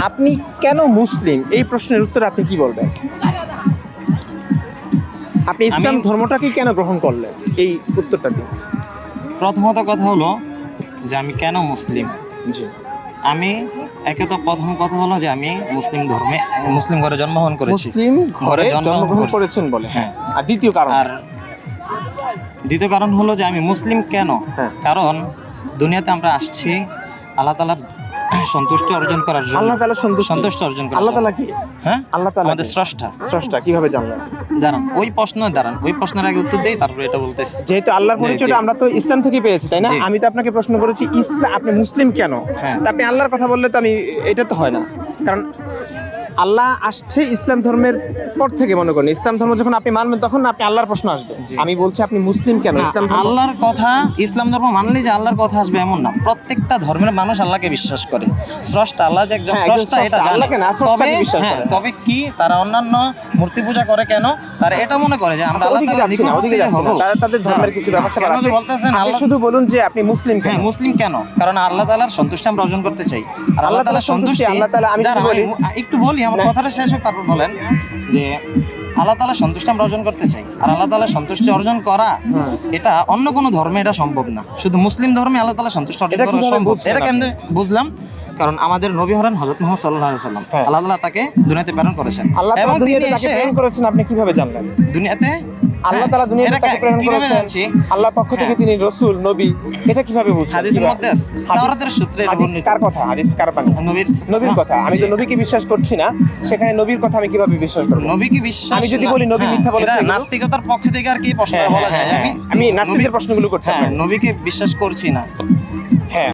আপনি কেন মুসলিম এই প্রশ্নের উত্তরে আপনি কি বলবেন? আপনি ইসলাম ধর্মটাকে কেন গ্রহণ করলেন এই উত্তরটা দিন। প্রথমত কথা হলো যে আমি কেন মুসলিম। জি। আমি একে তো প্রথম কথা হলো যে আমি মুসলিম ঘরে জন্মগ্রহণ করেছি। মুসলিম ঘরে জন্মগ্রহণ করেছেন বলে, হ্যাঁ। আর দ্বিতীয় কারণ? আর দ্বিতীয় কারণ হলো যে আমি মুসলিম কেন, হ্যাঁ। কারণ দুনিয়াতে আমরা আসছি আল্লাহ তাআলার সন্তুষ্টি অর্জন করার জন্য। আল্লাহ তাআলা সন্তুষ্টি অর্জন করার আল্লাহ জন্য। তাআলা কি? হ্যাঁ, আল্লাহ তাআলা আমাদের কি? স্রষ্টা। স্রষ্টা কিভাবে জানলেন? দাঁড়ান ওই প্রশ্নের আগে উত্তর দেই, তারপরে এটা বলতেছি। যেহেতু আল্লাহর পরিচয়টা আমরা তো ইসলাম থেকে পেয়েছি, তাই না? জি। আমি তো আপনাকে প্রশ্ন করেছি ইসলাম, আপনি মুসলিম কেন? হ্যাঁ। তা আপনি আল্লাহর কথা বললে তো আমি এটা তো হয় না, কারণ আল্লাহ আসছে ইসলাম ধর্মের পর থেকে, মনে করেন ইসলাম ধর্ম যখন আপনি মানবেন তখন আপনি আল্লাহর প্রশ্ন আসবে। জি। আমি বলছি আপনি মুসলিম কেন? না, ইসলাম ধর্ম আল্লাহর কথা, ইসলাম ধর্ম মানলে যে আল্লাহর কথা আসবে এমন না। প্রত্যেকটা ধর্মের মানুষ আল্লাহকে বিশ্বাস করে। স্রষ্টা আল্লাহ যে একজন হ্যাঁ, একজন স্রষ্টা এটা স্রষ্টা, জানে। আল্লাহকে না, স্রষ্টাকে বিশ্বাস করে। তবে কি তারা অন্যান্য মূর্তি পূজা করে কেন? তারা এটা মনে করে যে আমরা আচ্ছা, আল্লাহ ওদিকে তাআলার যাচ্ছি না, ওদিকে নিকটবর্তী যাচ্ছি না। হব। তাদের ধর্মের কিছু ব্যাপার স্যাপার কেন যে আছে। বলতেছেন আপনি আল্লাহ, শুধু বলুন যে আপনি মুসলিম কেন? হ্যাঁ মুসলিম কেন? কারণ আল্লাহ তাআলার সন্তুষ্টি আমরা অর্জন করতে চাই। আর আল্লাহ তাআলার সন্তুষ্টি, আল্লাহ তাআলা, আমি দাঁড়ান, বলি একটু বলি, আমার কথাটা শেষ হোক তারপর বলেন। যে আল্লাহ তাআলার সন্তুষ্টি আমরা অর্জন করতে চাই, আর আল্লাহ তাআলার সন্তুষ্টি অর্জন করা এটা অন্য কোনো ধর্মে এটা সম্ভব না। শুধু মুসলিম ধর্মে আল্লাহ তাআলার সন্তুষ্টি অর্জন এটা করা কিভাবে সম্ভব। বুঝছেন এটা আপনি? কেমনে বুঝলাম? কারণ আমাদের নবী হলেন হযরত মুহাম্মদ সাল্লাল্লাহু আলাইহি ওয়াসাল্লাম। হ্যাঁ। আল্লাহ তাআলা তাকে দুনিয়াতে প্রেরণ করেছেন আল্লাহ এবং তাআলা তিনি দুনিয়াতে তাকে এসে প্রেরণ করেছেন, আপনি কিভাবে জানলেন? দুনিয়াতে আল্লাহ তাআলা দুনিয়াতে এটা তাকে প্রেরণ কিভাবে করেছেন, জানছি? আল্লাহ পক্ষ থেকে হ্যাঁ। তিনি রাসূল, নবী, এটা কিভাবে বুঝছেন? হাদিসের মধ্যে আছে, তাওরাতের সূত্রে এটা হাদিস বর্ণিত। কার কথা? হাদিস কার বাণী? নবীর কথা। আমি তো জি। নবীকে বিশ্বাস করছি না, সেখানে নবীর কথা আমি কিভাবে বিশ্বাস করব? নবীকে বিশ্বাস, আমি যদি না- বলি নবী হ্যাঁ, মিথ্যা বলেছে, এটা এগুলো? নাস্তিকতার পক্ষ থেকে আর কি প্রশ্ন হ্যাঁ, বলা হ্যাঁ, যায়। হ্যাঁ, আমি নাস্তিকের প্রশ্নগুলো করছি হ্যাঁ, আপনাকে। নবীকে বিশ্বাস করছি না। হ্যাঁ।